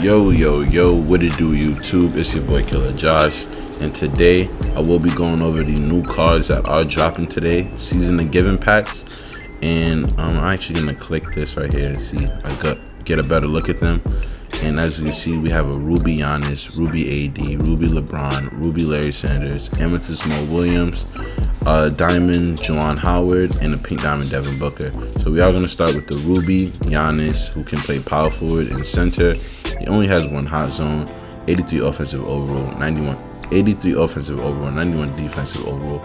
Yo, what it do, YouTube? It's your boy Killer Josh, and today I will be going over the new cards that are dropping today, season of giving packs. And I'm actually gonna click this right here and see get a better look at them. And as you can see, we have a Ruby Giannis, Ruby AD, Ruby LeBron, Ruby Larry Sanders, Amethyst Mo Williams, Diamond Juwan Howard, and a Pink Diamond Devin Booker. So we are going to start with the Ruby Giannis, who can play power forward and center. He only has one hot zone, 83 offensive overall, 91 defensive overall.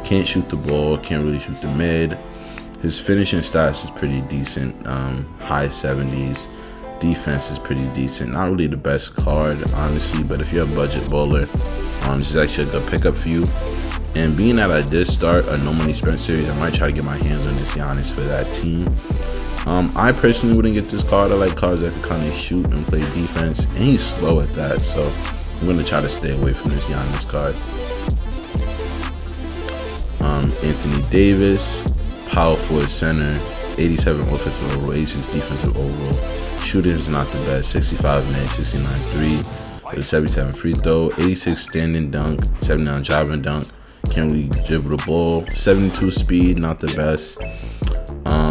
Can't shoot the ball, can't really shoot the mid. His finishing stats is pretty decent, high 70s. Defense is pretty decent. Not really the best card, honestly, but if you're a budget bowler, this is actually a good pickup for you. And being that I did start a no money spent series, I might try to get my hands on this Giannis for that team. I personally wouldn't get this card. I like cards that can kind of shoot and play defense, and he's slow at that, so I'm gonna try to stay away from this Giannis card. Anthony Davis, power forward center, 87 offensive overall, 86 defensive overall. Shooting is not the best, 65 man, 69 3, with a 77 free throw, 86 standing dunk, 79 driving dunk. Can't really dribble the ball. 72 speed, not the best.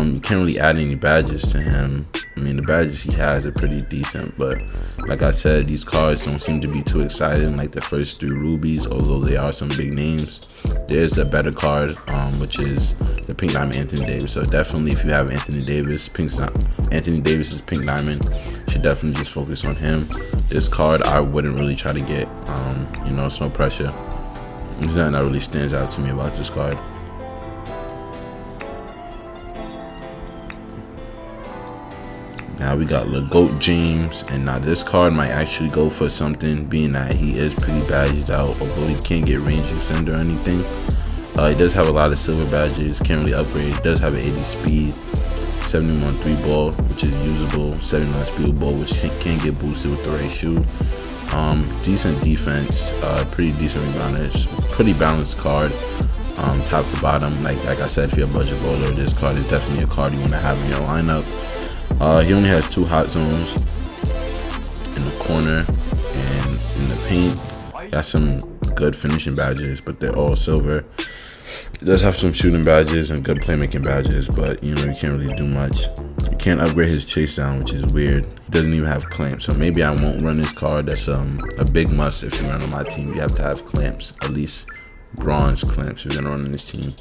You can't really add any badges to him. I mean, the badges he has are pretty decent, but like I said, these cards don't seem to be too exciting like the first three Rubies, although they are some big names. There's a better card, which is the Pink Diamond Anthony Davis. So definitely, if you have Anthony Davis, Anthony Davis's Pink Diamond, you should definitely just focus on him. This card I wouldn't really try to get. It's no pressure. There's nothing that really stands out to me about this card. Now we got LeGoat James, and now this card might actually go for something, being that he is pretty badged out, although he can't get range extend or anything. He does have a lot of silver badges, can't really upgrade. He does have an 80 speed, 71 3 ball, which is usable, 79 speed ball, which can get boosted with the right shoe. Decent defense, pretty decent rebounder, pretty balanced card, top to bottom. Like I said, if you're a budget bowler, this card is definitely a card you want to have in your lineup. He only has 2 hot zones in the corner and in the paint. Got some good finishing badges, but they're all silver. He does have some shooting badges and good playmaking badges, but you can't really do much. You can't upgrade his chase down, which is weird. He doesn't even have clamps, so maybe I won't run this card. That's a big must if you run on my team. You have to have clamps, at least bronze clamps if you're gonna run on this team.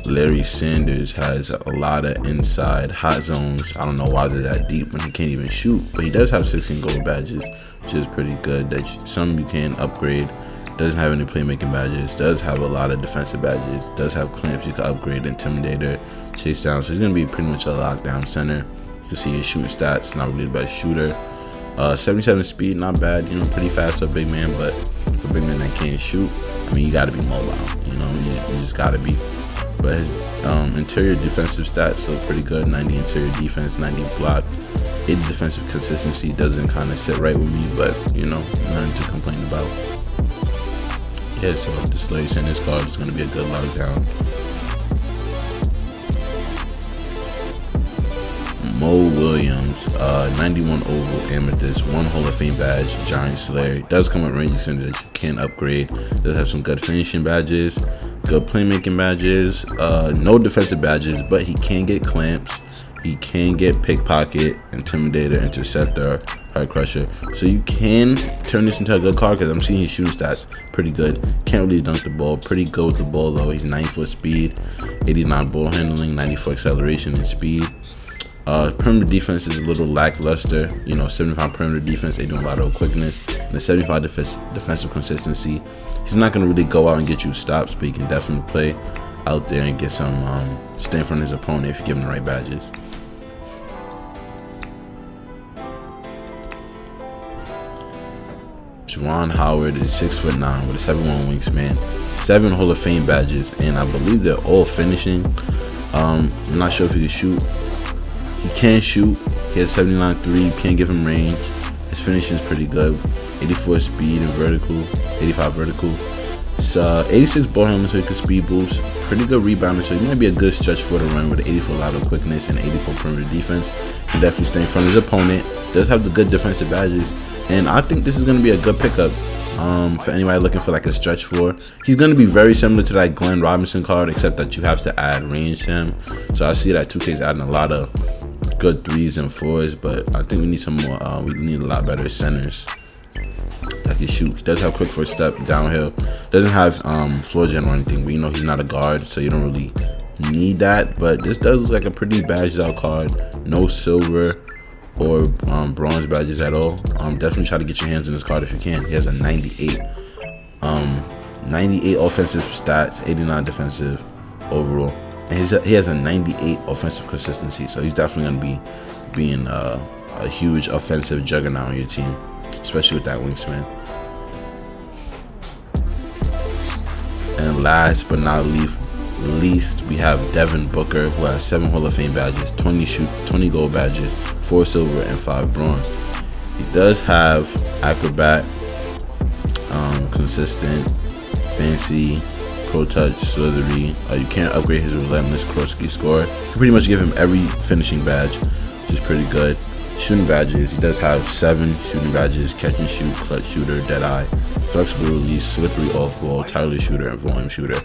Larry Sanders has a lot of inside hot zones. I don't know why they're that deep when he can't even shoot, but he does have 16 gold badges, which is pretty good. That some you can upgrade. Doesn't have any playmaking badges. Does have a lot of defensive badges. Does have clamps you can upgrade, intimidator, chase down. So he's gonna be pretty much a lockdown center. You can see his shooting stats. Not really the best shooter. 77 speed, not bad. Pretty fast for a big man, but for a big man that can't shoot, I mean, you gotta be mobile. You just gotta be. But his interior defensive stats still pretty good. 90 interior defense, 90 block, 80 defensive consistency. Doesn't kind of sit right with me, but nothing to complain about. Yeah, so this Larry Sanders card is going to be a good lockdown. Mo Williams, 91 oval amethyst, 1 Hall of Fame badge, Giant Slayer. Does come with range extender that you can upgrade. Does have some good finishing badges, good playmaking badges, no defensive badges, but he can get clamps. He can get pickpocket, intimidator, interceptor, hard crusher. So you can turn this into a good card because I'm seeing his shooting stats pretty good. Can't really dunk the ball. Pretty good with the ball though. He's 94 speed, 89 ball handling, 94 acceleration and speed. Perimeter defense is a little lackluster. 75 perimeter defense. They do a lot of quickness and a 75 defensive consistency. He's not going to really go out and get you stops, but he can definitely play out there and get some stay in front of his opponent if you give him the right badges. Juwan Howard is 6'9" with a 7'1" wingspan, 7 Hall of Fame badges, and I believe they're all finishing. I'm not sure if he can shoot. He can shoot. He has 79 3. You can't give him range. His finishing is pretty good. 84 speed and vertical, 85 vertical, It's 86 ball handling, so you can speed boost. Pretty good rebounding, so he might be a good stretch for the run with 84 lateral quickness and 84 perimeter defense. Can definitely stay in front of his opponent. Does have the good defensive badges, and I think this is going to be a good pickup for anybody looking for like a stretch four. He's going to be very similar to that Glenn Robinson card, except that you have to add range to him. So I see that 2K is adding a lot of good 3s and 4s, but I think we need some more. We need a lot better centers that can shoot. He does have quick first step downhill. Doesn't have floor gen or anything, but you know he's not a guard, so you don't really need that. But this does look like a pretty badged out card. No silver or bronze badges at all. Definitely try to get your hands on this card if you can. He has a 98 offensive stats, 89 defensive overall, and he has a 98 offensive consistency, so he's definitely going to be being a huge offensive juggernaut on your team, especially with that wingspan. And last but not least, we have Devin Booker, who has 7 Hall of Fame badges, 20 gold badges, 4 silver, and 5 bronze. He does have acrobat, consistent, fancy, pro touch, slithery. You can't upgrade his relentless cross score. You pretty much give him every finishing badge, which is pretty good. Shooting badges, he does have 7 shooting badges: catch and shoot, clutch shooter, dead eye, flexible release, slippery off ball, tireless shooter, and volume shooter.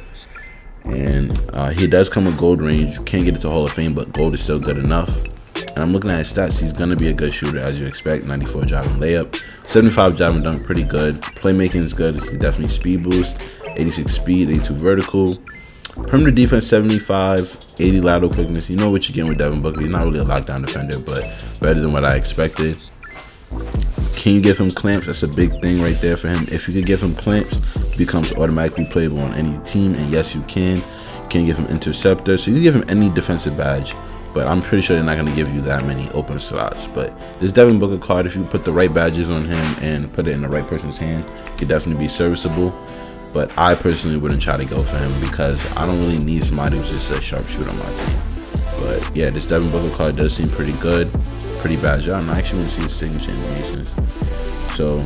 And he does come with gold range. You can't get it to Hall of Fame, but gold is still good enough. And I'm looking at his stats. He's going to be a good shooter, as you expect. 94 driving layup, 75 driving dunk, pretty good. Playmaking is good. He definitely speed boost, 86 speed, 82 vertical. Perimeter defense, 75, 80 lateral quickness. You know what you're getting with Devin Booker. He's not really a lockdown defender, but better than what I expected. Can you give him clamps? That's a big thing right there for him. If you could give him clamps, he becomes automatically playable on any team, and yes, you can. You can give him interceptor, so you can give him any defensive badge, but I'm pretty sure they're not going to give you that many open slots. But this Devin Booker card, if you put the right badges on him and put it in the right person's hand, could definitely be serviceable. But I personally wouldn't try to go for him because I don't really need somebody who's just a sharpshooter on my team. But yeah, this Devin Booker card does seem pretty good, pretty badged out, and I actually want to see his signature animations. So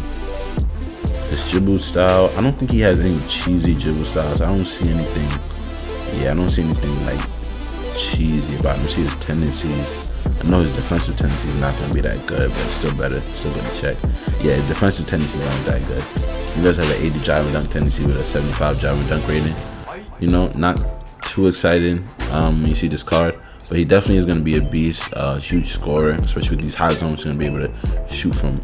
this dribble style, I don't think he has any cheesy dribble styles. I don't see anything. Yeah, I don't see anything like cheesy about him. I see his tendencies. I know his defensive tendencies is not going to be that good, but it's still better. Still going to check. Yeah, his defensive tendencies aren't that good. He does have an 80 driving dunk tendency with a 75 driving dunk rating. You know, not too exciting when you see this card, but he definitely is going to be a beast, huge scorer, especially with these hot zones. He's going to be able to shoot from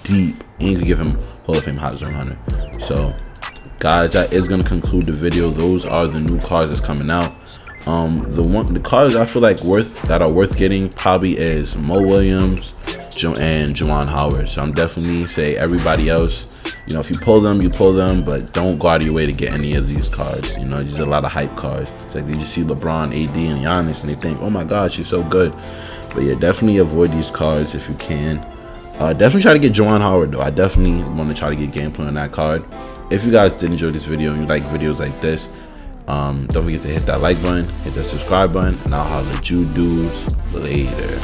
deep, and you can give him Hall of Fame hot zone hunter. So, guys, that is going to conclude the video. Those are the new cards that's coming out. The cards I feel like that are worth getting probably is Mo Williams and Juwan Howard. So I'm definitely say everybody else, you know, if you pull them, you pull them, but don't go out of your way to get any of these cards. You know, these are a lot of hype cards. It's like they just see LeBron, AD, and Giannis, and they think, oh my gosh, he's so good. But yeah, definitely avoid these cards if you can. Definitely try to get Juwan Howard though. I definitely want to try to get gameplay on that card. If you guys did enjoy this video and you like videos like this, don't forget to hit that like button, hit that subscribe button, and I'll holler at you dudes later.